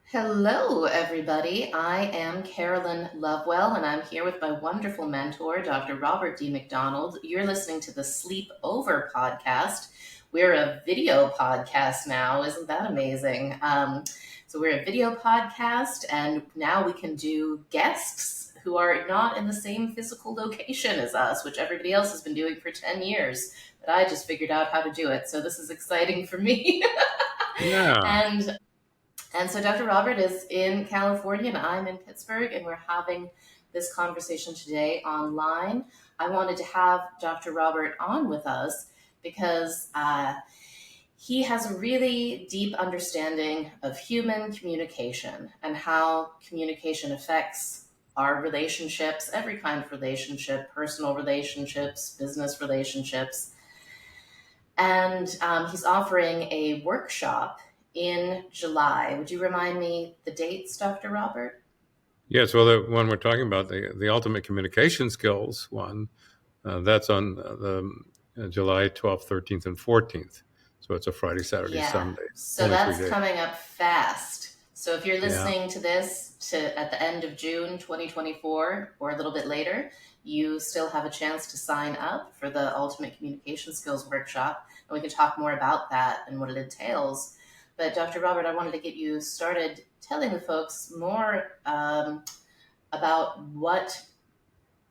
Hello, everybody. I am Carolyn Lovewell, and I'm here with my wonderful mentor, Dr. Robert Dee McDonald. You're listening to the Sleep Over podcast. We're a video podcast now. Isn't that amazing? So we're a video podcast, and now we can do guests who are not in the same physical location as us, which everybody else has been doing for 10 years. But I just figured out how to do it. So this is exciting for me. Yeah. and and so Dr. Robert is in California and I'm in Pittsburgh, and we're having this conversation today online. I wanted to have Dr. Robert on with us because he has a really deep understanding of human communication and how communication affects our relationships, every kind of relationship, personal relationships, business relationships. And he's offering a workshop in July. Would you remind me the dates, Dr. Robert? Yes. Well, the one we're talking about, the ultimate communication skills one, that's on the July 12th, 13th, and 14th. So it's a Friday, Saturday, Yeah. Sunday. So Only 3 that's days. coming up fast. So if you're Yeah. listening to this at the end of June 2024 or a little bit later, you still have a chance to sign up for the Ultimate Communication Skills Workshop. And we can talk more about that and what it entails. But Dr. Robert, I wanted to get you started telling the folks more about what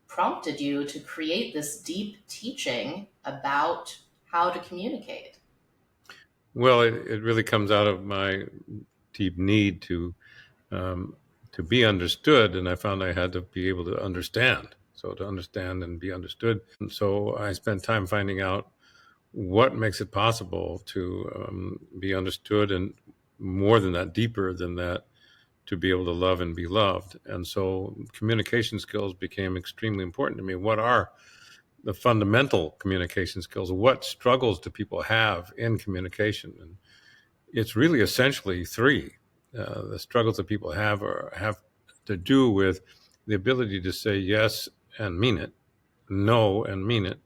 prompted you to create this deep teaching about how to communicate. Well, it really comes out of my deep need to be understood, and I found I had to be able to understand. So to understand and be understood. And so I spent time finding out what makes it possible to be understood, and more than that, deeper than that, to be able to love and be loved. And so communication skills became extremely important to me. What are the fundamental communication skills? What struggles do people have in communication? And it's really essentially three. The struggles that people have to do with the ability to say yes and mean it, no and mean it,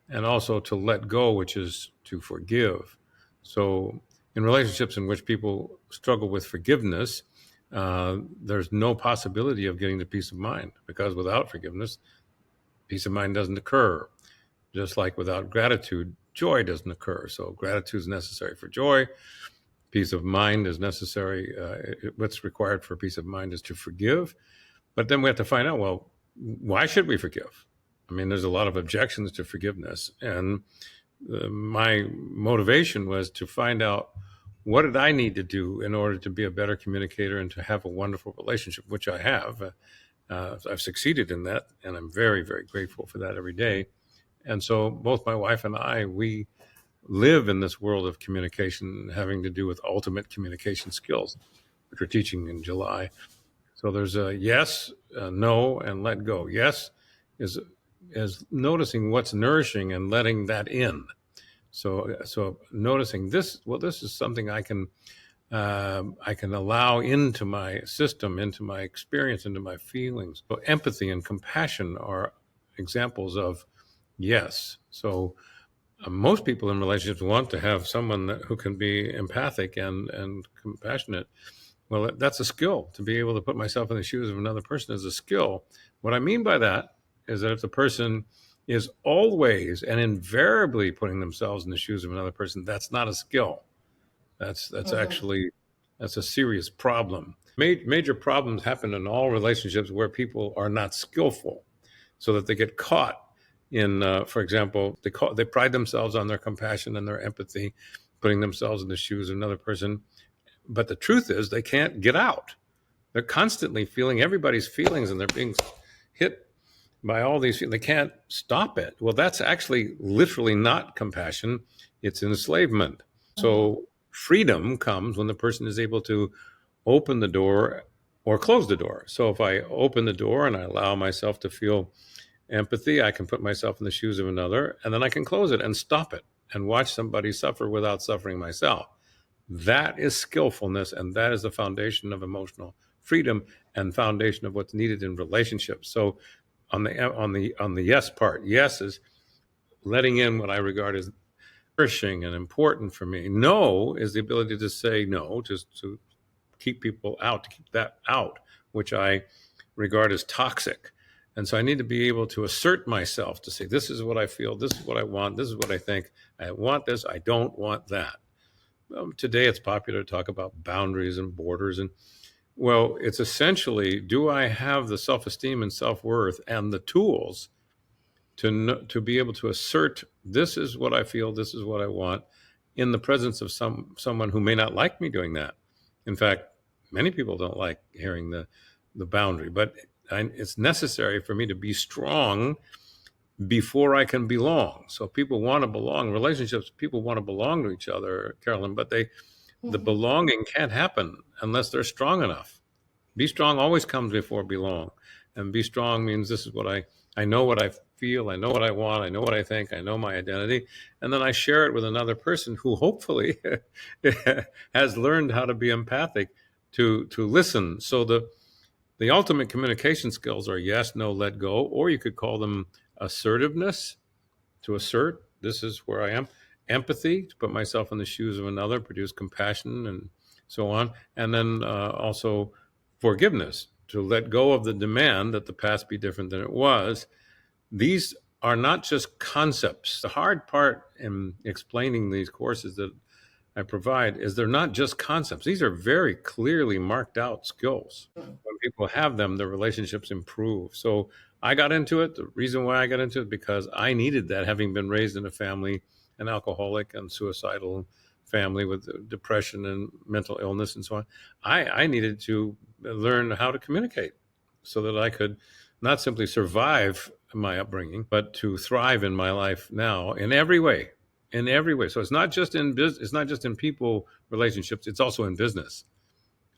and also to let go, which is to forgive. So, in relationships in which people struggle with forgiveness, there's no possibility of getting to peace of mind, because without forgiveness, peace of mind doesn't occur. Just like without gratitude, joy doesn't occur. So, gratitude is necessary for joy. Peace of mind is necessary. What's required for peace of mind is to forgive. But then we have to find out, well, why should we forgive? I mean, there's a lot of objections to forgiveness. And my motivation was to find out, what did I need to do in order to be a better communicator and to have a wonderful relationship, which I have. I've succeeded in that, and I'm very, very grateful for that every day. And so both my wife and I, we live in this world of communication having to do with ultimate communication skills, which we're teaching in July. So there's a yes, a no, and let go. Yes is noticing what's nourishing and letting that in. So noticing this. Well, this is something I can allow into my system, into my experience, into my feelings. So empathy and compassion are examples of yes. So most people in relationships want to have someone who can be empathic and compassionate. Well, that's a skill. To be able to put myself in the shoes of another person is a skill. What I mean by that is that if the person is always and invariably putting themselves in the shoes of another person, that's not a skill. That's Mm-hmm. actually, that's a serious problem. Major problems happen in all relationships where people are not skillful, so that they get caught in, for example, they pride themselves on their compassion and their empathy, putting themselves in the shoes of another person. But the truth is, they can't get out. They're constantly feeling everybody's feelings, and they're being hit by all these feelings. They can't stop it. Well, that's actually literally not compassion, it's enslavement. Mm-hmm. So freedom comes when the person is able to open the door or close the door. So if I open the door and I allow myself to feel empathy, I can put myself in the shoes of another, and then I can close it and stop it and watch somebody suffer without suffering myself. That is skillfulness, and that is the foundation of emotional freedom and foundation of what's needed in relationships. So on the yes part, yes is letting in what I regard as nourishing and important for me. No is the ability to say no, just to keep people out, to keep that out, which I regard as toxic. And so I need to be able to assert myself, to say, this is what I feel, this is what I want, this is what I think. I want this, I don't want that. Today it's popular to talk about boundaries and borders. And well, it's essentially, do I have the self-esteem and self-worth and the tools to be able to assert, this is what I feel, this is what I want, in the presence of someone who may not like me doing that. In fact, many people don't like hearing the boundary, but it's necessary for me to be strong before I can belong. So people want to belong. Relationships, people want to belong to each other, Carolyn, but the belonging can't happen unless they're strong enough. Be strong always comes before belong. And be strong means, this is what I know what I feel, I know what I want, I know what I think, I know my identity. And then I share it with another person who hopefully has learned how to be empathic, to listen. So the ultimate communication skills are yes, no, let go, or you could call them assertiveness, to assert, this is where I am. Empathy, to put myself in the shoes of another, produce compassion and so on. And then also forgiveness, to let go of the demand that the past be different than it was. These are not just concepts. The hard part in explaining these courses that I provide is they're not just concepts. These are very clearly marked out skills. When people have them, their relationships improve. So I got into it. The reason why I got into it, because I needed that, having been raised in a family, an alcoholic and suicidal family with depression and mental illness and so on. I needed to learn how to communicate so that I could not simply survive my upbringing, but to thrive in my life now in every way. In every way. So it's not just in business, it's not just in people relationships, it's also in business.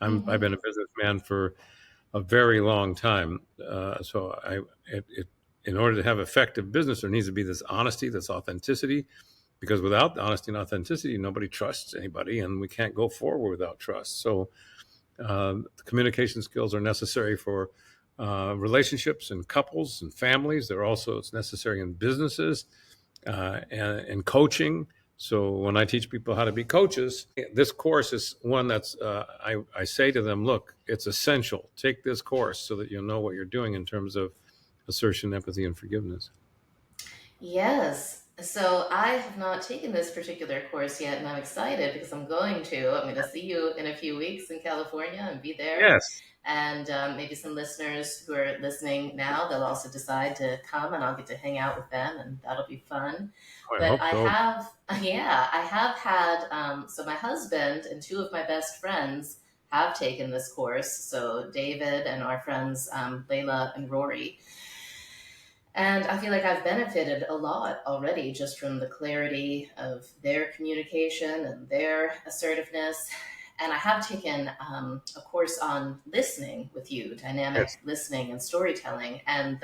I've been a businessman for a very long time. In order to have effective business, there needs to be this honesty, this authenticity, because without honesty and authenticity, nobody trusts anybody, and we can't go forward without trust. So the communication skills are necessary for relationships and couples and families. It's necessary in businesses and coaching. So when I teach people how to be coaches, this course is one that's, I say to them, look, it's essential. Take this course so that you'll know what you're doing in terms of assertion, empathy, and forgiveness. Yes. So I have not taken this particular course yet, and I'm excited because I'm going to see you in a few weeks in California and be there. Yes. And maybe some listeners who are listening now, they'll also decide to come, and I'll get to hang out with them, and that'll be fun. But I have had, so my husband and two of my best friends have taken this course. So David and our friends, Layla and Rory. And I feel like I've benefited a lot already just from the clarity of their communication and their assertiveness. And I have taken a course on listening with you, dynamic listening and storytelling. And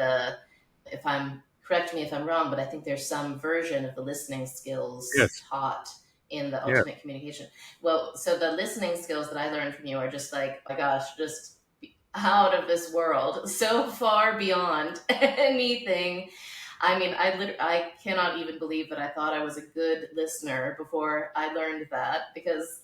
correct me if I'm wrong, but I think there's some version of the listening skills taught in the ultimate communication. Well, so the listening skills that I learned from you are just like, oh my gosh, just out of this world, so far beyond anything. I mean, I cannot even believe that I thought I was a good listener before I learned that, because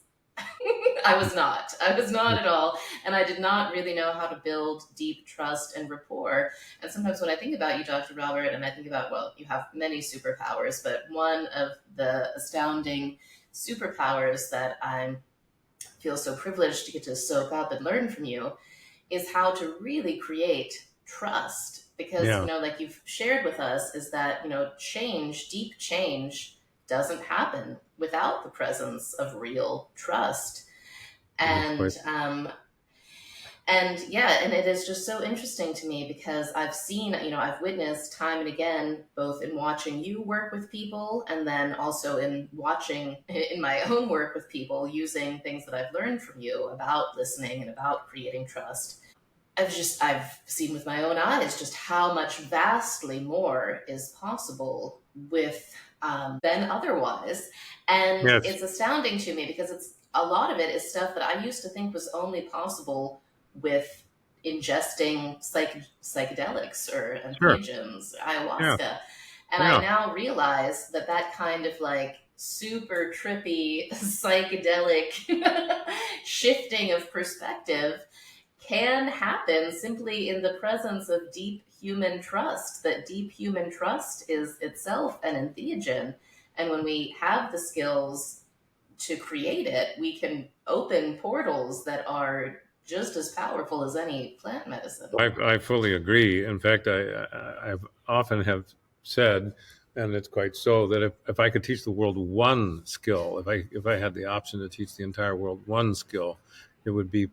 I was not at all. And I did not really know how to build deep trust and rapport. And sometimes when I think about you, Dr. Robert, and I think about, well, you have many superpowers, but one of the astounding superpowers that I feel so privileged to get to soak up and learn from you is how to really create trust. Because, like you've shared with us, is that, deep change doesn't happen without the presence of real trust. And it is just so interesting to me, because I've seen, I've witnessed time and again, both in watching you work with people and then also in watching in my own work with people, using things that I've learned from you about listening and about creating trust. I've seen with my own eyes just how much vastly more is possible with than otherwise. And it's astounding to me, because a lot of it is stuff that I used to think was only possible with ingesting psychedelics or entheogens, ayahuasca. And I now realize that kind of like super trippy, psychedelic shifting of perspective can happen simply in the presence of deep human trust. That deep human trust is itself an entheogen. And when we have the skills to create it, we can open portals that are just as powerful as any plant medicine. I fully agree. In fact, I've often have said, and it's quite so, that if I could teach the world one skill, if I had the option to teach the entire world one skill, it would be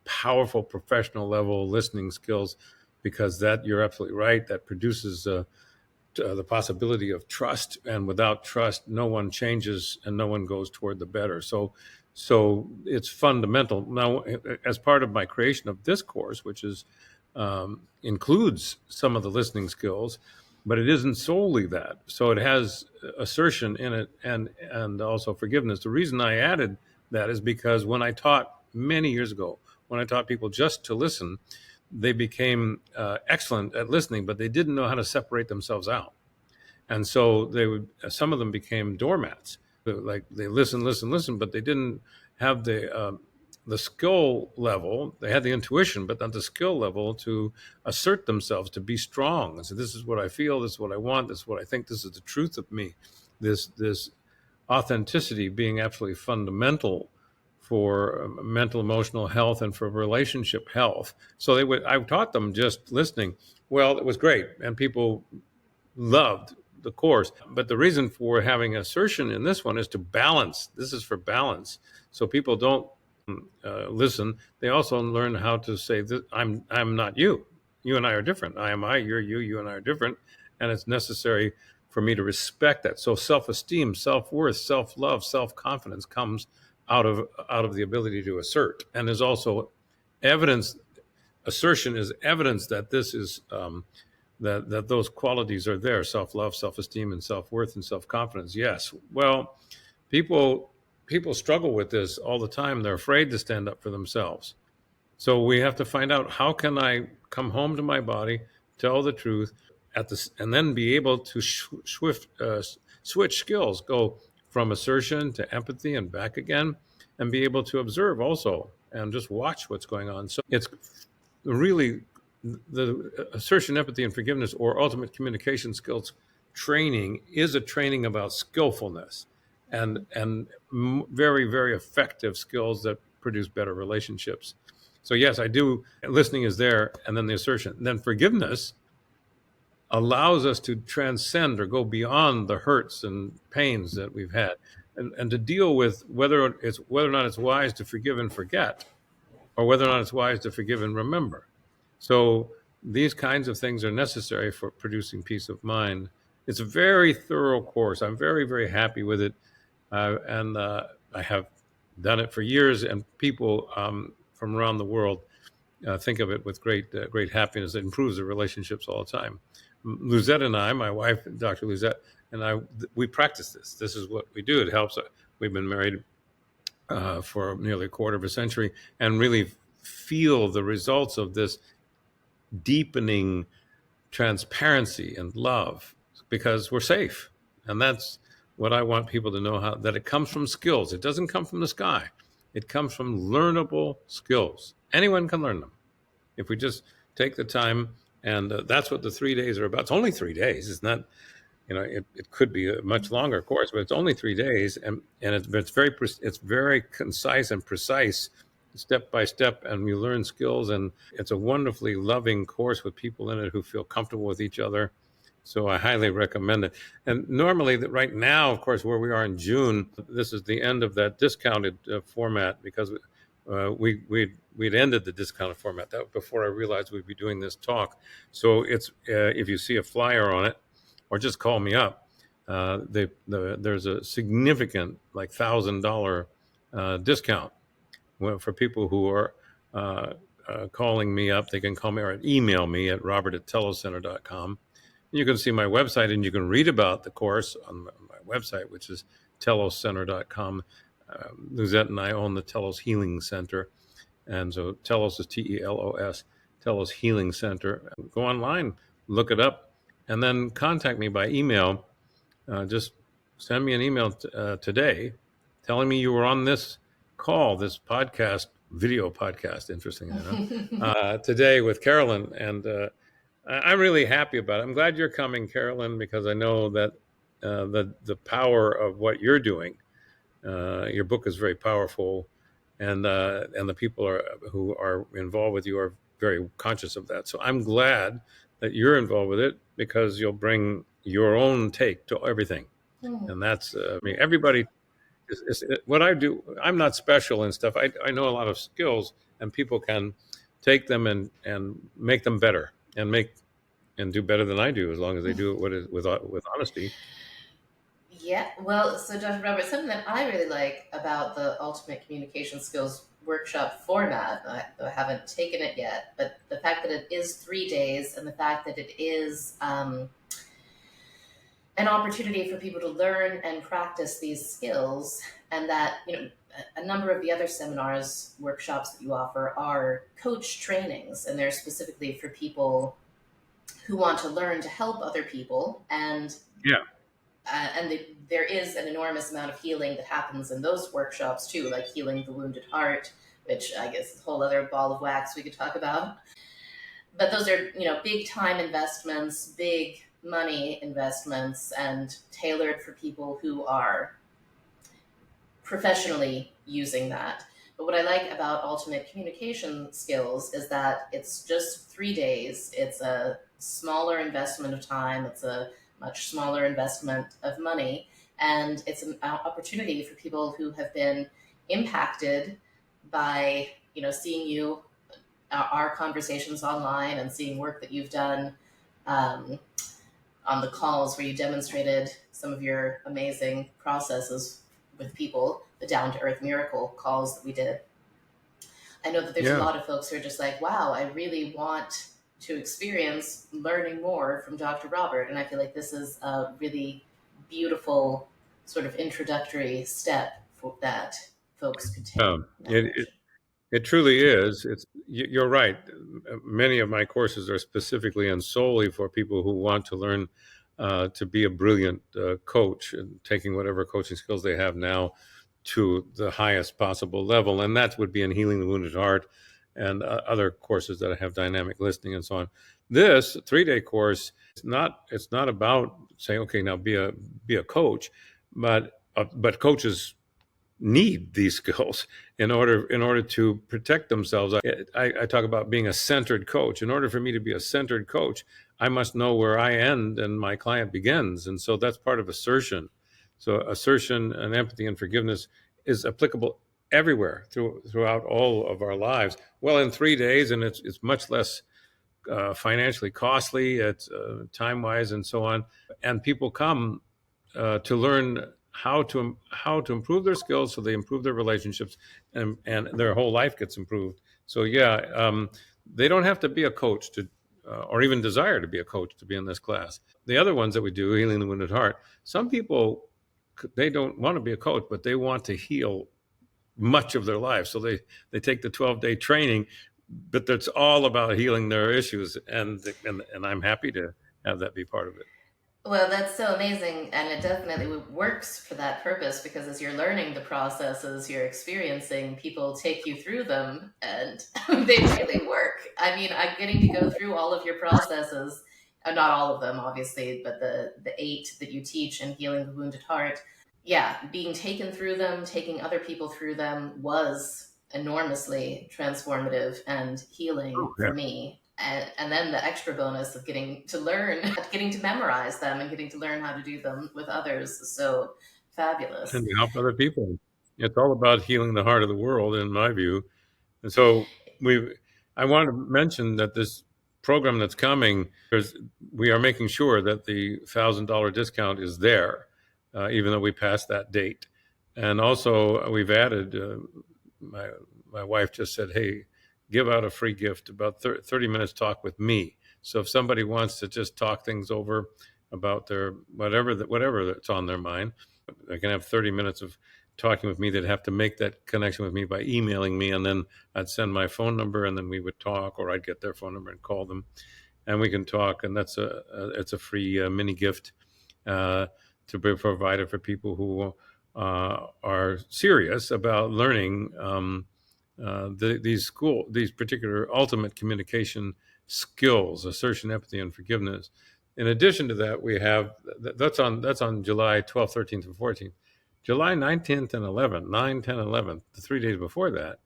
powerful professional level listening skills, because that, you're absolutely right, that produces the possibility of trust, and without trust, no one changes and no one goes toward the better. So it's fundamental. Now, as part of my creation of this course, which is includes some of the listening skills, but it isn't solely that. So it has assertion in it, and also forgiveness. The reason I added that is because when I taught many years ago, when I taught people just to listen, they became excellent at listening, but they didn't know how to separate themselves out. And so some of them became doormats. Like they listen, but they didn't have the skill level. They had the intuition, but not the skill level to assert themselves, to be strong. And so this is what I feel, this is what I want, this is what I think, this is the truth of me. This authenticity being absolutely fundamental for mental, emotional health and for relationship health. So I taught them just listening. Well, it was great, and people loved the course. But the reason for having assertion in this one is to balance. This is for balance. So people don't listen. They also learn how to say that I'm not you. You and I are different. I am I, you're you, you and I are different. And it's necessary for me to respect that. So self-esteem, self-worth, self-love, self-confidence comes out of the ability to assert. And there's also evidence. Assertion is evidence that this is that those qualities are there: self-love, self-esteem, and self-worth, and self-confidence. Yes. Well, people struggle with this all the time. They're afraid to stand up for themselves. So we have to find out, how can I come home to my body, tell the truth, and then be able to switch skills, go from assertion to empathy and back again, and be able to observe also and just watch what's going on. So it's really the assertion, empathy, and forgiveness, or ultimate communication skills training, is a training about skillfulness and very, very effective skills that produce better relationships. So yes, I do. Listening is there, and then the assertion. And then forgiveness allows us to transcend or go beyond the hurts and pains that we've had, and to deal with whether or not it's wise to forgive and forget, or whether or not it's wise to forgive and remember. So these kinds of things are necessary for producing peace of mind. It's a very thorough course. I'm very, very happy with it. And I have done it for years, and people from around the world think of it with great happiness. It improves their relationships all the time. Luzette and I, my wife, Dr. Luzette, and I, we practice this. This is what we do. It helps. We've been married for nearly a quarter of a century, and really feel the results of this deepening transparency and love, because we're safe. And that's what I want people to know, that it comes from skills. It doesn't come from the sky. It comes from learnable skills. Anyone can learn them if we just take the time. And that's what the 3 days are about. It's only 3 days. It's not, it could be a much longer course, but it's only 3 days. And it's very concise and precise, step by step, and we learn skills. And it's a wonderfully loving course with people in it who feel comfortable with each other. So I highly recommend it. And normally, right now, of course, where we are in June, this is the end of that discounted format, because we'd ended the discounted format that before I realized we'd be doing this talk. So it's if you see a flyer on it, or just call me up, there's a significant, like $1,000 discount for people who are calling me up. They can call me or email me at robert@teloscenter.com. You can see my website, and you can read about the course on my website, which is teloscenter.com. Luzette and I own the Telos Healing Center. And so Telos is Telos, Telos Healing Center. Go online, look it up, and then contact me by email. Just send me an email today telling me you were on this call, this podcast, video podcast, interesting enough, today with Carolyn. And I'm really happy about it. I'm glad you're coming, Carolyn, because I know that the power of what you're doing, your book is very powerful, and the people who are involved with you are very conscious of that. So I'm glad that you're involved with it, because you'll bring your own take to everything. And that's I mean, everybody what I do. I'm not special and stuff. I know a lot of skills, and people can take them and make them better, and do better than I do, as long as they do it with honesty. Yeah, well, so Dr. Robert, something that I really like about the Ultimate Communication Skills workshop format, though I haven't taken it yet, but the fact that it is 3 days, and the fact that it is an opportunity for people to learn and practice these skills, and that, a number of the other seminars, workshops that you offer are coach trainings, and they're specifically for people who want to learn to help other people. And Yeah. There is an enormous amount of healing that happens in those workshops too, like healing the wounded heart, which I guess is a whole other ball of wax we could talk about. But those are, big time investments, big money investments, and tailored for people who are professionally using that. But what I like about Ultimate Communication Skills is that it's just 3 days. It's a smaller investment of time. It's a much smaller investment of money. And it's an opportunity for people who have been impacted by, seeing you, our conversations online, and seeing work that you've done on the calls where you demonstrated some of your amazing processes with people, the Down to Earth Miracle calls that we did. I know that there's a lot of folks who are just like, wow, I really want to experience learning more from Dr. Robert. And I feel like this is a really beautiful sort of introductory step for that folks could take. It truly is. You're right. Many of my courses are specifically and solely for people who want to learn to be a brilliant coach, and taking whatever coaching skills they have now to the highest possible level. And that would be in healing the wounded heart, and other courses that have dynamic listening and so on. This 3-day course, it's not about saying, okay, now be a coach, but coaches need these skills in order to protect themselves. I talk about being a centered coach. In order for me to be a centered coach, I must know where I end and my client begins. And so that's part of assertion. So assertion and empathy and forgiveness is applicable everywhere throughout all of our lives. Well, in 3 days, and it's much less financially costly, it's time-wise and so on. And people come to learn how to improve their skills, so they improve their relationships, and their whole life gets improved. So they don't have to be a coach to or even desire to be a coach to be in this class. The other ones that we do, healing the wounded heart, some people, they don't want to be a coach, but they want to heal much of their life. So they take the 12-day training, but that's all about healing their issues, and I'm happy to have that be part of it. Well, that's so amazing, and it definitely works for that purpose, because as you're learning the processes you're experiencing, people take you through them, and they really work. I mean, I'm getting to go through all of your processes, not all of them, obviously, but the 8 that you teach in Healing the Wounded Heart. Yeah, being taken through them, taking other people through them was enormously transformative and healing for me. And then the extra bonus of getting to learn, getting to memorize them, and getting to learn how to do them with others is so fabulous. And to help other people. It's all about healing the heart of the world, in my view. And so I want to mention that this program that's coming, we are making sure that the $1,000 discount is there, even though we passed that date. And also we've added, my wife just said, hey, give out a free gift, about 30 minutes talk with me. So if somebody wants to just talk things over about their whatever that's on their mind, they can have 30 minutes of talking with me. They'd have to make that connection with me by emailing me, and then I'd send my phone number, and then we would talk, or I'd get their phone number and call them, and we can talk. And it's a free mini gift. to be provided for people who are serious about learning these particular ultimate communication skills: assertion, empathy, and forgiveness. In addition to that, we have that's on July 12th, 13th, and 14th. July 19th and 11th, 9, 10, 11th, the 3 days before that,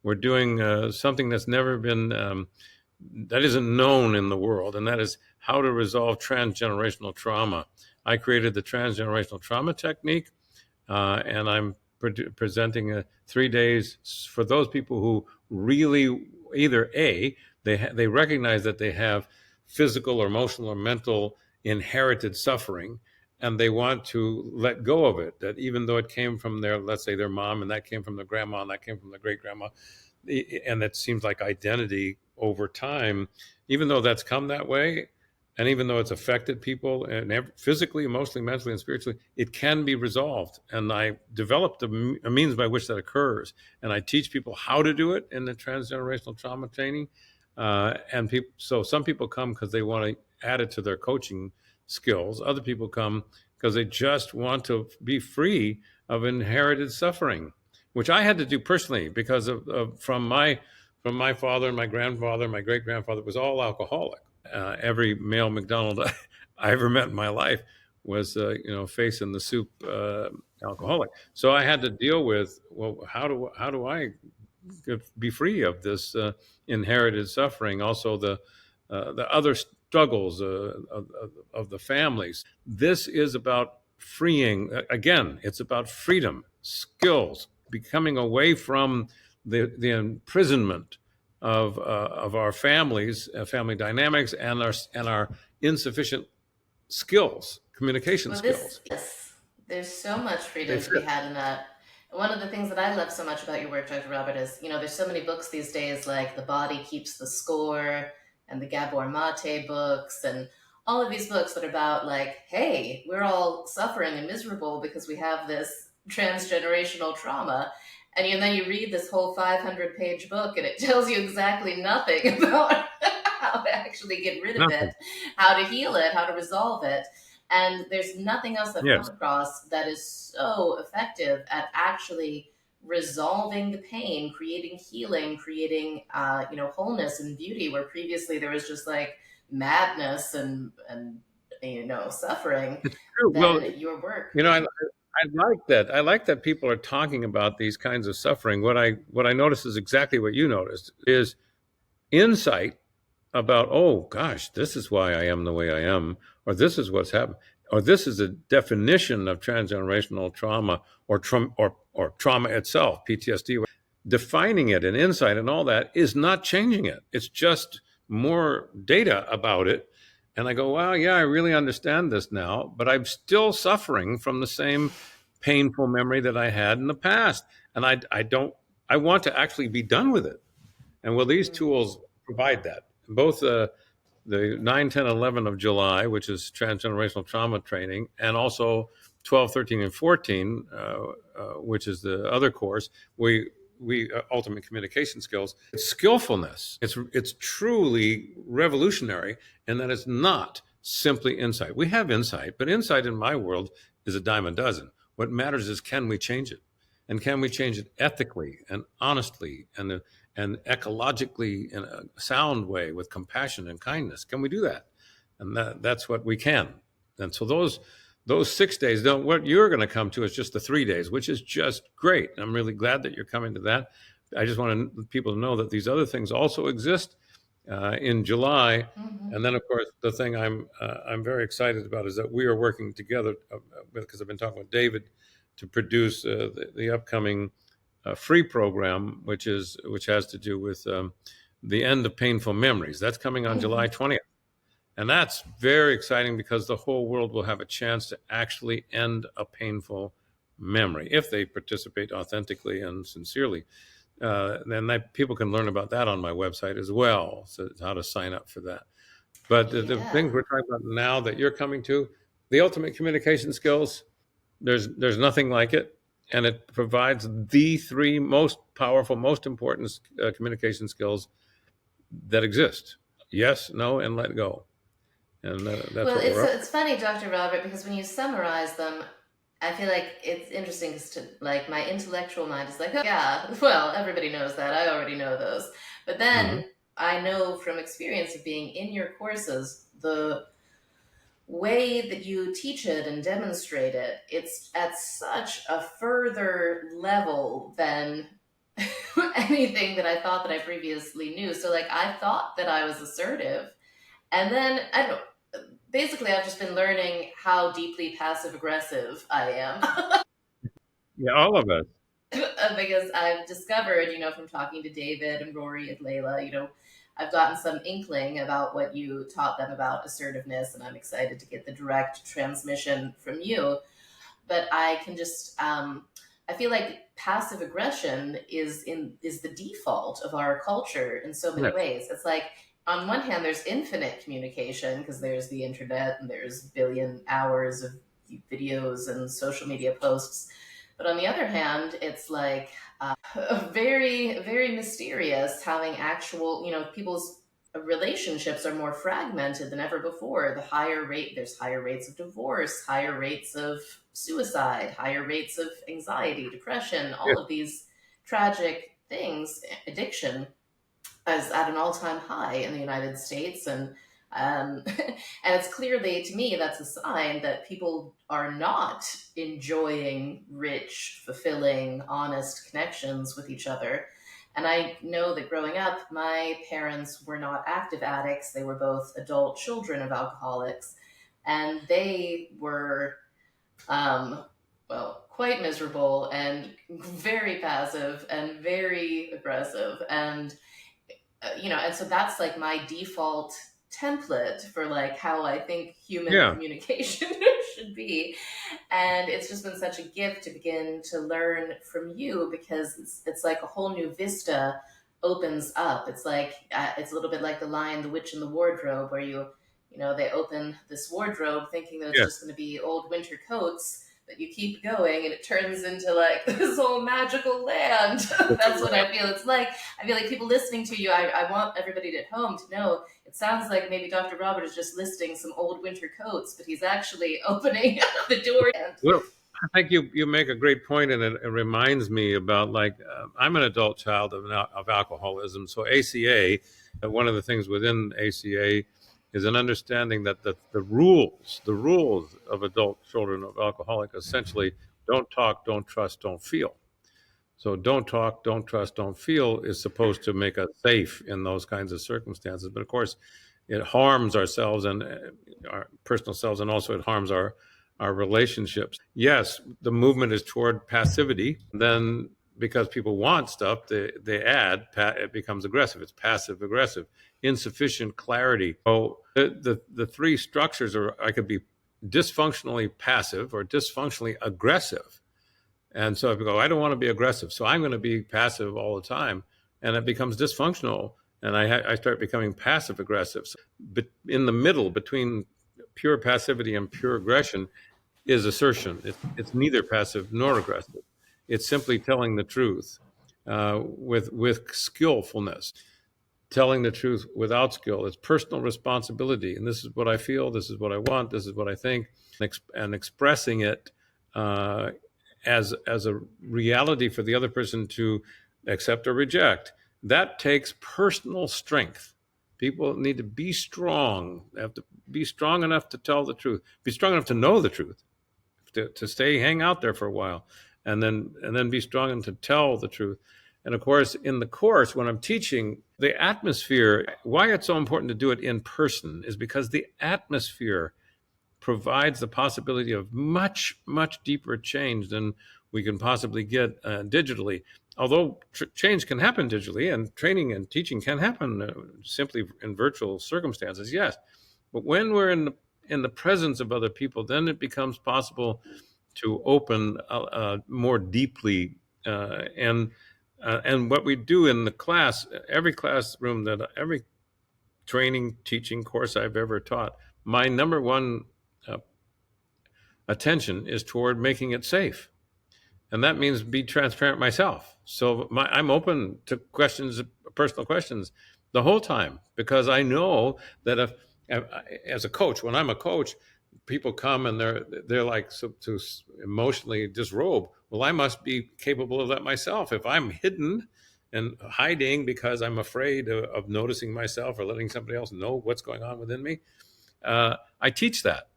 we're doing something that's never been, that isn't known in the world, and that is how to resolve transgenerational trauma. I created the transgenerational trauma technique, and I'm presenting 3 days for those people who really either they recognize that they have physical or emotional or mental inherited suffering, and they want to let go of it, that even though it came from their, let's say, their mom, and that came from their grandma, and that came from their great grandma, and it seems like identity over time, even though that's come that way, and even though it's affected people and physically, emotionally, mentally, and spiritually, it can be resolved. And I developed a means by which that occurs. And I teach people how to do it in the transgenerational trauma training. So some people come because they want to add it to their coaching skills. Other people come because they just want to be free of inherited suffering, which I had to do personally because from my father and my grandfather, my great grandfather was all alcoholic. Every male McDonald I ever met in my life was, face in the soup alcoholic. So I had to deal with, well, how do I be free of this inherited suffering? Also, the other struggles of the families. This is about freeing. Again, it's about freedom, skills, becoming away from the imprisonment of our families, family dynamics, and our insufficient skills, communication skills. Yes, there's so much freedom to be had in that. One of the things that I love so much about your work, Dr. Robert, is, there's so many books these days, like The Body Keeps the Score and the Gabor Mate books, and all of these books that are about, like, hey, we're all suffering and miserable because we have this transgenerational trauma. And then you read this whole 500-page book, and it tells you exactly nothing about how to actually get rid of it, how to heal it, how to resolve it. And there's nothing else I've come across that is so effective at actually resolving the pain, creating healing, creating wholeness and beauty, where previously there was just like madness and suffering. It's true. Well, your work. I like that. I like that people are talking about these kinds of suffering. What I notice is exactly what you noticed, is insight about, oh gosh, this is why I am the way I am, or this is what's happened, or this is a definition of transgenerational trauma, or trauma itself, PTSD. Defining it and insight and all that is not changing it. It's just more data about it. And I go, well, yeah, I really understand this now, but I'm still suffering from the same painful memory that I had in the past. And I want to actually be done with it. And well, these tools provide that. Both the 9, 10, 11 of July, which is transgenerational trauma training, and also 12, 13, and 14, which is the other course, we ultimate communication skills. It's skillfulness. It's truly revolutionary, and that it's not simply insight. We have insight, but insight in my world is a dime a dozen. What matters is, can we change it? And can we change it ethically and honestly and ecologically in a sound way with compassion and kindness? Can we do that? And that's what we can. And so those 6 days, what you're going to come to is just the 3 days, which is just great. I'm really glad that you're coming to that. I just want people to know that these other things also exist in July. Mm-hmm. And then, of course, the thing I'm very excited about is that we are working together, because I've been talking with David, to produce the upcoming free program, which has to do with the end of painful memories. That's coming on July 20th. And that's very exciting, because the whole world will have a chance to actually end a painful memory if they participate authentically and sincerely. Then people can learn about that on my website as well, so how to sign up for that. But the things we're talking about now that you're coming to, the ultimate communication skills, there's nothing like it. And it provides the 3 most powerful, most important communication skills that exist: yes, no, and let go. And that's Well, what we're up. it's funny, Dr. Robert, because when you summarize them, I feel like it's interesting because like my intellectual mind is like, oh, yeah, well, everybody knows that. I already know those. But Mm-hmm. then I know from experience of being in your courses, the way that you teach it and demonstrate it, it's at such a further level than anything that I thought that I previously knew. So like I thought that I was assertive, and then I don't know, basically I've just been learning how deeply passive aggressive I am. Yeah, all of us. Because I've discovered, from talking to David and Rory and Layla, I've gotten some inkling about what you taught them about assertiveness, and I'm excited to get the direct transmission from you. But I can just, I feel like passive aggression is the default of our culture in so many Yes. ways. It's like on one hand, there's infinite communication because there's the internet and there's billion hours of videos and social media posts. But on the other hand, it's like very, very mysterious having actual, people's relationships are more fragmented than ever before. There's higher rates of divorce, higher rates of suicide, higher rates of anxiety, depression, Yes. all of these tragic things. Addiction is at an all-time high in the United States, and it's clearly, to me, that's a sign that people are not enjoying rich, fulfilling, honest connections with each other. And I know that growing up, my parents were not active addicts. They were both adult children of alcoholics, and they were, well, quite miserable and very passive and very aggressive. And so that's like my default template for like how I think human Yeah. communication should be. And it's just been such a gift to begin to learn from you, because it's like a whole new vista opens up. It's like it's a little bit like The Lion, the Witch, and the Wardrobe, where they open this wardrobe thinking that it's Yes. just going to be old winter coats, but you keep going and it turns into like this whole magical land. That's what I feel it's like. I feel like people listening to you, I want everybody at home to know it sounds like maybe Dr. Robert is just listing some old winter coats, but he's actually opening the door. Well, I think you make a great point, and it reminds me about like I'm an adult child of alcoholism. So ACA, one of the things within ACA is an understanding that the rules of adult children of alcoholic essentially don't talk, don't trust, don't feel. So don't talk, don't trust, don't feel is supposed to make us safe in those kinds of circumstances. But of course, it harms ourselves and our personal selves, and also it harms our relationships. Yes, the movement is toward passivity. Then because people want stuff, they add, it becomes aggressive. It's passive aggressive, insufficient clarity. So the three structures are, I could be dysfunctionally passive or dysfunctionally aggressive. And so I go, I don't want to be aggressive, so I'm going to be passive all the time, and it becomes dysfunctional. And I start becoming passive aggressive. But in the middle between pure passivity and pure aggression is assertion. It's neither passive nor aggressive. It's simply telling the truth with skillfulness. Telling the truth without skill. It's personal responsibility. And this is what I feel. This is what I want. This is what I think. And expressing it uh, as a reality for the other person to accept or reject. That takes personal strength. People need to be strong. They have to be strong enough to tell the truth. Be strong enough to know the truth. To stay, hang out there for a while, and then be strong enough to tell the truth. And of course, in the course, when I'm teaching, the atmosphere, why it's so important to do it in person is because the atmosphere provides the possibility of much, much deeper change than we can possibly get digitally. Although change can happen digitally, and training and teaching can happen simply in virtual circumstances, yes. But when we're in the presence of other people, then it becomes possible to open more deeply. And what we do in the class, every classroom every training, teaching course I've ever taught, my number one uh, attention is toward making it safe. And that means be transparent myself. So I'm open to questions, personal questions, the whole time, because I know that As a coach, when I'm a coach, people come and they're like to emotionally disrobe. Well, I must be capable of that myself. If I'm hidden and hiding because I'm afraid of noticing myself or letting somebody else know what's going on within me, I teach that,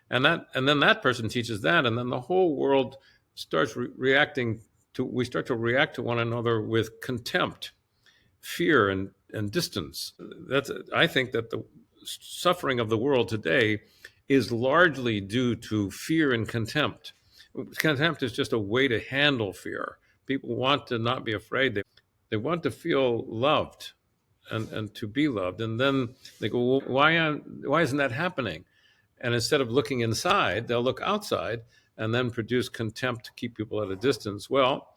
and then that person teaches that, and then the whole world starts reacting to. We start to react to one another with contempt, fear, and distance. That's I think that the suffering of the world today is largely due to fear and contempt. Contempt is just a way to handle fear. People want to not be afraid. They want to feel loved and to be loved. And then they go, well, why isn't that happening? And instead of looking inside, they'll look outside and then produce contempt to keep people at a distance. Well,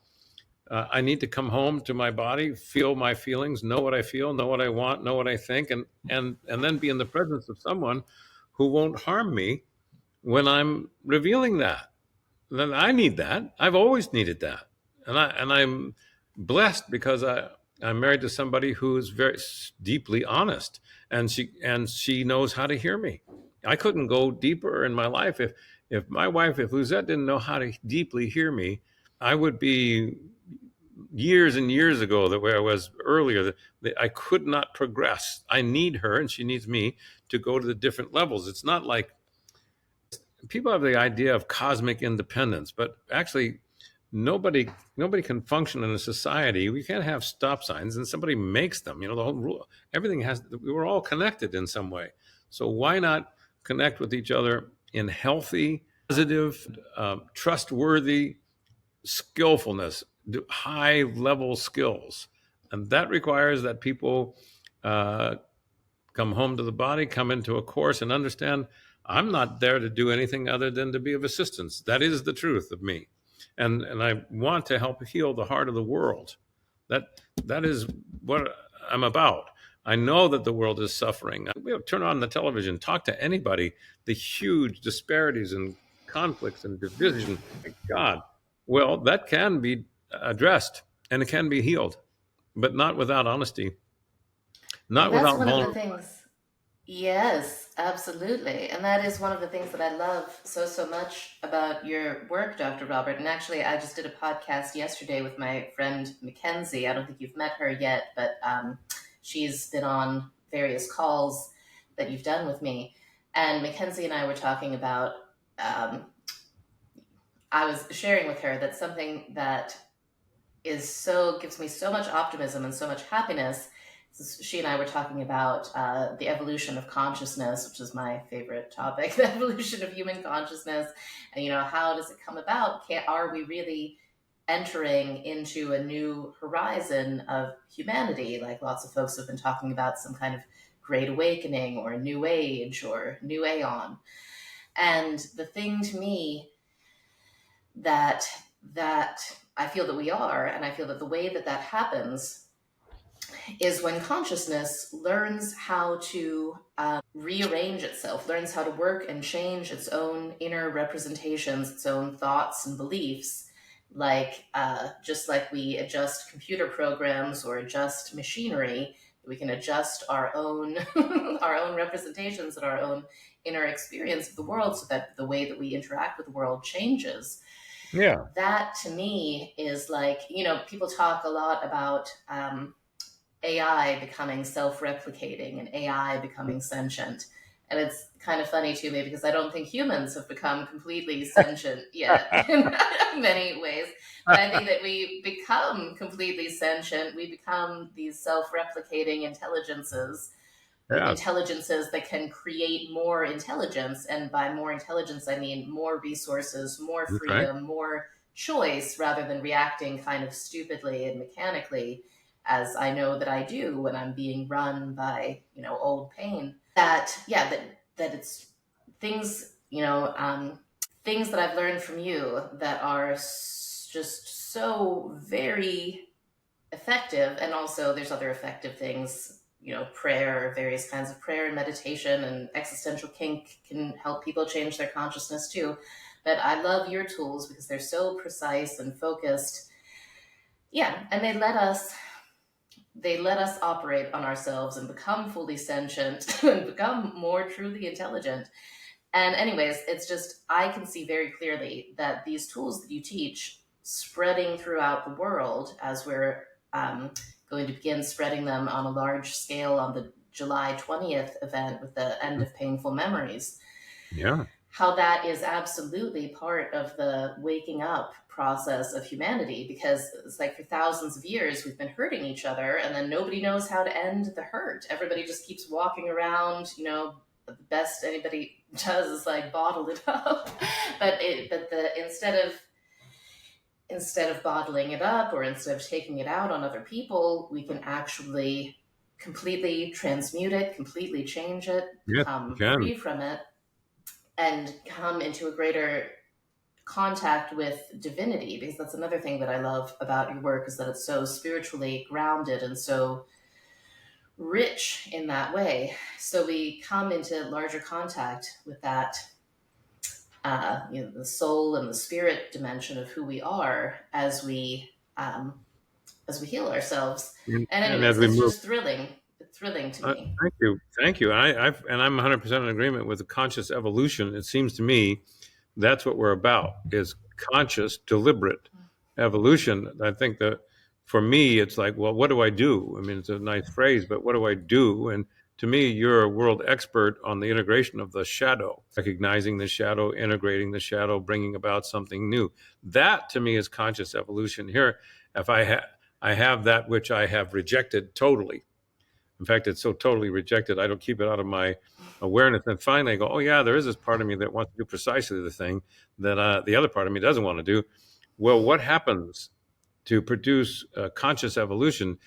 I need to come home to my body, feel my feelings, know what I feel, know what I want, know what I think, and then be in the presence of someone who won't harm me when I'm revealing that. Then I need that. I've always needed that, and I'm blessed because I'm married to somebody who is very deeply honest, and she knows how to hear me. I couldn't go deeper in my life if my wife, if Luzette didn't know how to deeply hear me, I would be years and years ago the way I was earlier. That I could not progress. I need her, and she needs me to go to the different levels. It's not like people have the idea of cosmic independence, but actually nobody can function in a society. We can't have stop signs and somebody makes them. The whole rule, everything has. We're all connected in some way. So why not connect with each other in healthy, positive, trustworthy skillfulness, high level skills, and that requires that people uh, come home to the body, come into a course, and understand I'm not there to do anything other than to be of assistance. That is the truth of me, and I want to help heal the heart of the world. That that is what I'm about. I know that the world is suffering. Turn on the television, talk to anybody. The huge disparities and conflicts and division. My God, well, that can be addressed and it can be healed, but not without honesty, Well, not that's without one of the vulnerability. things. Yes, absolutely. And that is one of the things that I love so much about your work, Dr. Robert. And actually, I just did a podcast yesterday with my friend Mackenzie. I don't think you've met her yet, but she's been on various calls that you've done with me. And Mackenzie and I were talking about, um, I was sharing with her that something that gives me so much optimism and so much happiness. She and I were talking about the evolution of consciousness, which is my favorite topic, the evolution of human consciousness, and how does it come about? Are we really entering into a new horizon of humanity? Like lots of folks have been talking about some kind of great awakening or a new age or new aeon. And the thing to me that I feel that we are, and I feel that the way that that happens is when consciousness learns how to rearrange itself, learns how to work and change its own inner representations, its own thoughts and beliefs, like just like we adjust computer programs or adjust machinery, we can adjust our own our own representations and our own inner experience of the world so that the way that we interact with the world changes. Yeah. That to me is like, people talk a lot about AI becoming self-replicating and AI becoming sentient. And it's kind of funny to me because I don't think humans have become completely sentient yet in many ways. But I think that we become completely sentient. We become these self-replicating Yeah. intelligences that can create more intelligence. And by more intelligence, I mean more resources, more Okay. freedom, more choice, rather than reacting kind of stupidly and mechanically, as I know that I do when I'm being run by, old pain. That it's things, things that I've learned from you that are just so very effective. And also there's other effective things, prayer, various kinds of prayer and meditation and existential kink can help people change their consciousness too. But I love your tools because they're so precise and focused. Yeah, and they let us they let us operate on ourselves and become fully sentient and become more truly intelligent. And anyways, it's just, I can see very clearly that these tools that you teach spreading throughout the world, as we're going to begin spreading them on a large scale on the July 20th event with the End of Painful Memories, Yeah. how that is absolutely part of the waking up process of humanity, because it's like for thousands of years we've been hurting each other, and then nobody knows how to end the hurt. Everybody just keeps walking around, the best anybody does is like bottle it up. Instead of bottling it up, or instead of taking it out on other people, we can actually completely transmute it, completely change it, Yes, you come can. free from it, and come into a greater contact with divinity. Because that's another thing that I love about your work, is that it's so spiritually grounded and so rich in that way. So we come into larger contact with that, the soul and the spirit dimension of who we are as we heal ourselves. And And as anyways, we it's move, just thrilling. It's thrilling to me. thank you. And I'm 100% in agreement with the conscious evolution. It seems to me that's what we're about, is conscious, deliberate evolution. I think that for me, it's like, well, what do I do? I mean, it's a nice phrase, but what do I do? And to me, you're a world expert on the integration of the shadow, recognizing the shadow, integrating the shadow, bringing about something new. That to me is conscious evolution. Here, if I have that which I have rejected totally. In fact, it's so totally rejected, I don't keep it out of my awareness. And finally, I go, oh, yeah, there is this part of me that wants to do precisely the thing that the other part of me doesn't want to do. Well, what happens to produce conscious evolution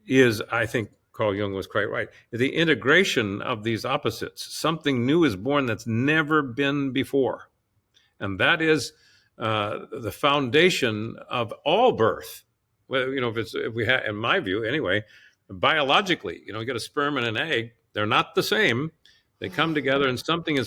is, I think Carl Jung was quite right, the integration of these opposites. Something new is born that's never been before. And that is the foundation of all birth. Well, if we have, in my view, anyway, biologically, you get a sperm and an egg. They're not the same. They come together, and something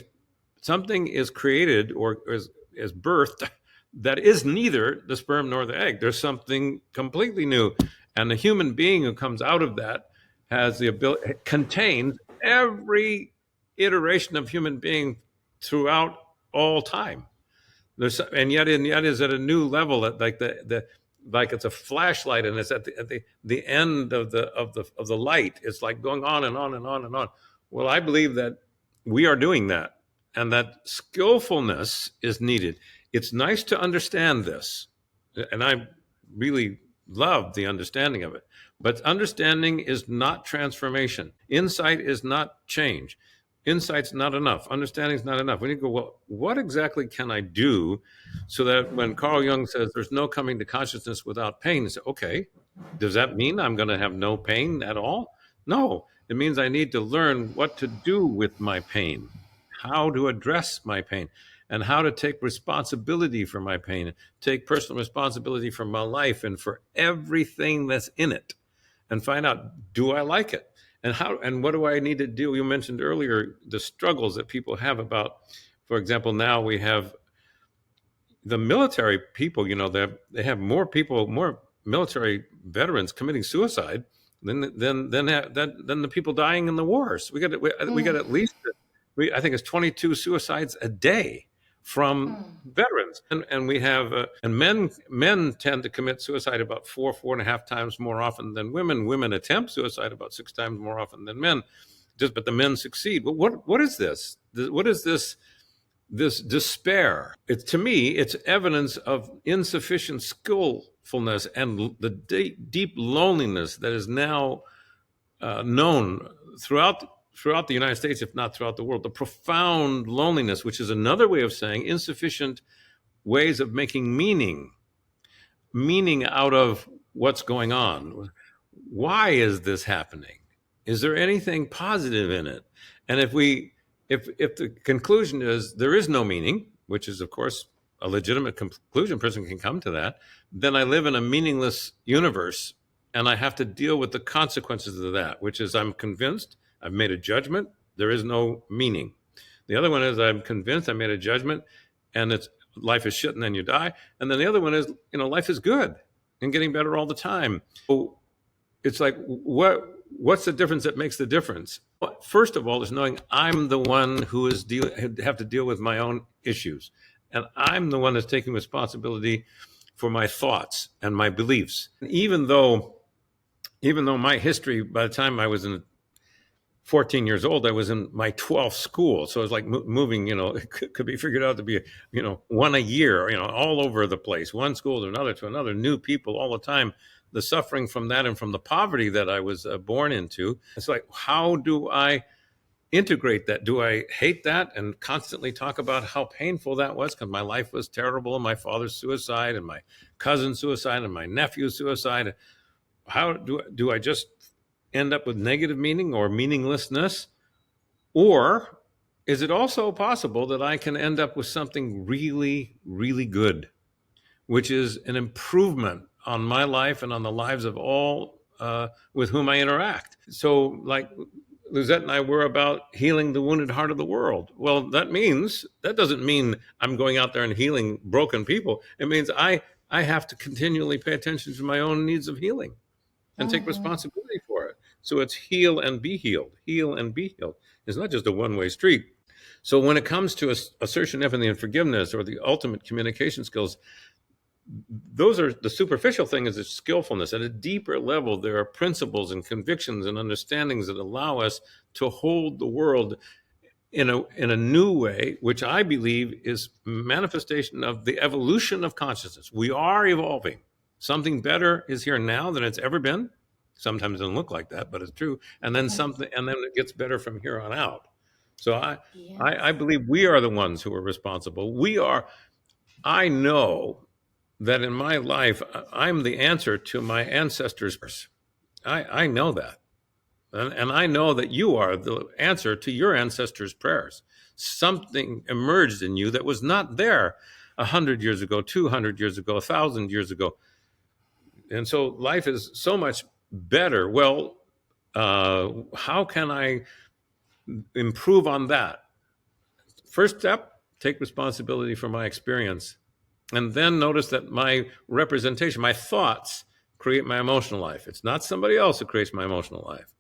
is created or is birthed that is neither the sperm nor the egg. There's something completely new, and the human being who comes out of that has the ability, contains every iteration of human being throughout all time. And yet is at a new level, at like the like it's a flashlight, and it's at the end of the light. It's like going on and on and on and on. Well, I believe that we are doing that, and that skillfulness is needed. It's nice to understand this, and I really love the understanding of it. But understanding is not transformation. Insight is not change. Insight's not enough. Understanding is not enough. We need to go, well, what exactly can I do so that when Carl Jung says there's no coming to consciousness without pain, say, okay, does that mean I'm going to have no pain at all? No, it means I need to learn what to do with my pain, how to address my pain, and how to take responsibility for my pain, take personal responsibility for my life and for everything that's in it, and find out, do I like it? And what do I need to do? You mentioned earlier the struggles that people have about, for example, now we have the military people, they have more military veterans committing suicide than the people dying in the wars. We got at least, I think it's 22 suicides a day from veterans, and we have and men tend to commit suicide about 4.5 times more often than women. Women attempt suicide about 6 times more often than men. But the men succeed. But what is this? What is this despair? To me, it's evidence of insufficient skillfulness and the deep loneliness that is now known throughout the United States, if not throughout the world. The profound loneliness, which is another way of saying insufficient ways of making meaning out of what's going on. Why is this happening? Is there anything positive in it? And if the conclusion is there is no meaning, which is, of course, a legitimate conclusion, a person can come to that, then I live in a meaningless universe, and I have to deal with the consequences of that, which is I'm convinced, I've made a judgment, there is no meaning. The other one is I'm convinced, I made a judgment, and it's life is shit and then you die. And then the other one is, life is good and getting better all the time. So it's like, what's the difference that makes the difference? First of all, is knowing I'm the one who have to deal with my own issues, and I'm the one that's taking responsibility for my thoughts and my beliefs. Even though my history, by the time I was 14 years old, I was in my 12th school. So it was like moving, it could be figured out to be, one a year, all over the place, one school to another, new people all the time. The suffering from that and from the poverty that I was born into. It's like, how do I integrate that? Do I hate that and constantly talk about how painful that was because my life was terrible and my father's suicide and my cousin's suicide and my nephew's suicide? How do I just end up with negative meaning or meaninglessness? Or is it also possible that I can end up with something really, really good, which is an improvement on my life and on the lives of all with whom I interact? So, like Lizette and I were about healing the wounded heart of the world. Well, that doesn't mean I'm going out there and healing broken people. It means I have to continually pay attention to my own needs of healing and take responsibility for it. So it's heal and be healed. Heal and be healed. It's not just a one-way street. So when it comes to assertion, empathy, and forgiveness, or the ultimate communication skills, those are the superficial thing is its skillfulness. At a deeper level, there are principles and convictions and understandings that allow us to hold the world in a new way, which I believe is manifestation of the evolution of consciousness. We are evolving. Something better is here now than it's ever been. Sometimes it doesn't look like that, but it's true. And then it gets better from here on out. So I believe we are the ones who are responsible. I know that in my life, I'm the answer to my ancestors. I know that. And I know that you are the answer to your ancestors' prayers. Something emerged in you that was not there 100 years ago, 200 years ago, 1,000 years ago. And so life is so much better. Well, how can I improve on that? First step, take responsibility for my experience. And then notice that my representation, my thoughts, create my emotional life. It's not somebody else who creates my emotional life.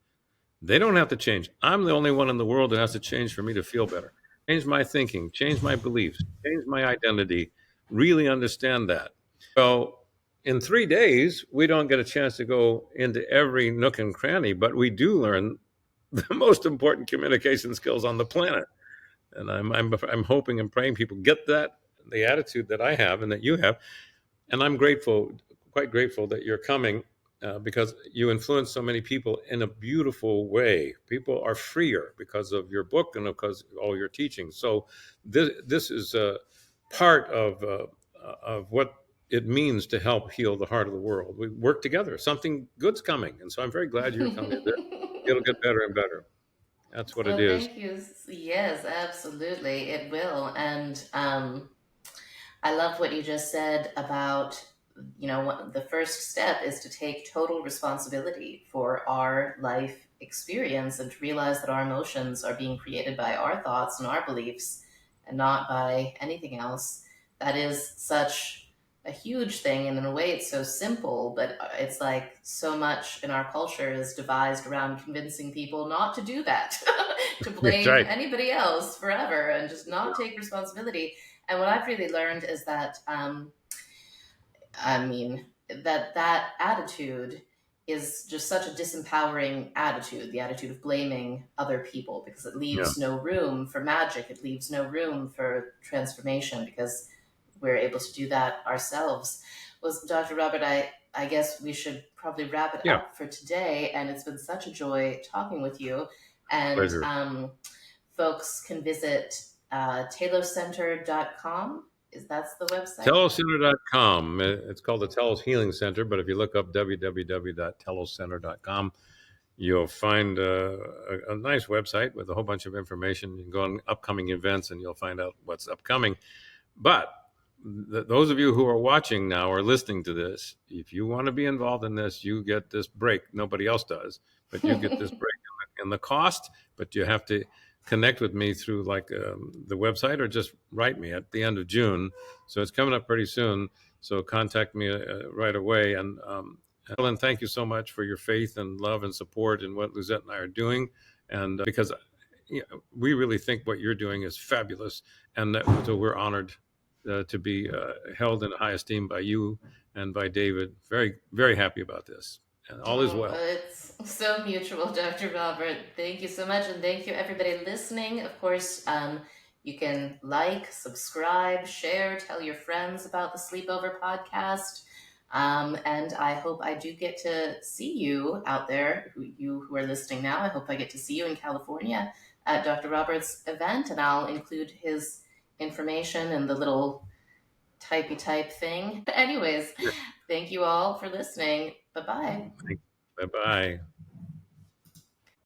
They don't have to change. I'm the only one in the world who has to change for me to feel better. Change my thinking, change my beliefs, change my identity, really understand that. So in 3 days, we don't get a chance to go into every nook and cranny, but we do learn the most important communication skills on the planet. And I'm hoping and praying people get that, the attitude that I have and that you have. And I'm quite grateful that you're coming because you influence so many people in a beautiful way. People are freer because of your book and because of all your teaching. So this is a part of what it means to help heal the heart of the world. We work together. Something good's coming. And so I'm very glad you're coming. It'll get better and better. That's what it is. Thank you. Yes, absolutely. It will. And I love what you just said about, the first step is to take total responsibility for our life experience and to realize that our emotions are being created by our thoughts and our beliefs and not by anything else. That is such a huge thing, and in a way it's so simple, but it's like so much in our culture is devised around convincing people not to do that, to blame anybody else forever and just not take responsibility. And what I've really learned is that that attitude is just such a disempowering attitude, the attitude of blaming other people, because it leaves no room for magic. It leaves no room for transformation because we're able to do that ourselves. Well, Dr. Robert, I guess we should probably wrap it up for today. And it's been such a joy talking with you. And folks can visit teloscenter.com. That's the website? Teloscenter.com. It's called the Telos Healing Center, but if you look up www.teloscenter.com, you'll find a nice website with a whole bunch of information. You can go on upcoming events and you'll find out what's upcoming. But those of you who are watching now or listening to this, if you want to be involved in this, you get this break. Nobody else does, but you get this break in the cost, but you have to connect with me through the website or just write me at the end of June. So it's coming up pretty soon. So contact me right away. And Carolyn, thank you so much for your faith and love and support in what Lizette and I are doing. And because we really think what you're doing is fabulous. And so we're honored to be held in high esteem by you and by David. Very, very happy about this. And all is well. It's so mutual, Dr. Robert. Thank you so much. And thank you, everybody listening. Of course, you can like, subscribe, share, tell your friends about the Sleepover podcast. And I hope I do get to see you out there, who are listening now. I hope I get to see you in California at Dr. Robert's event, and I'll include his information in the little typey type thing. But anyways, thank you all for listening. Bye-bye. Bye-bye.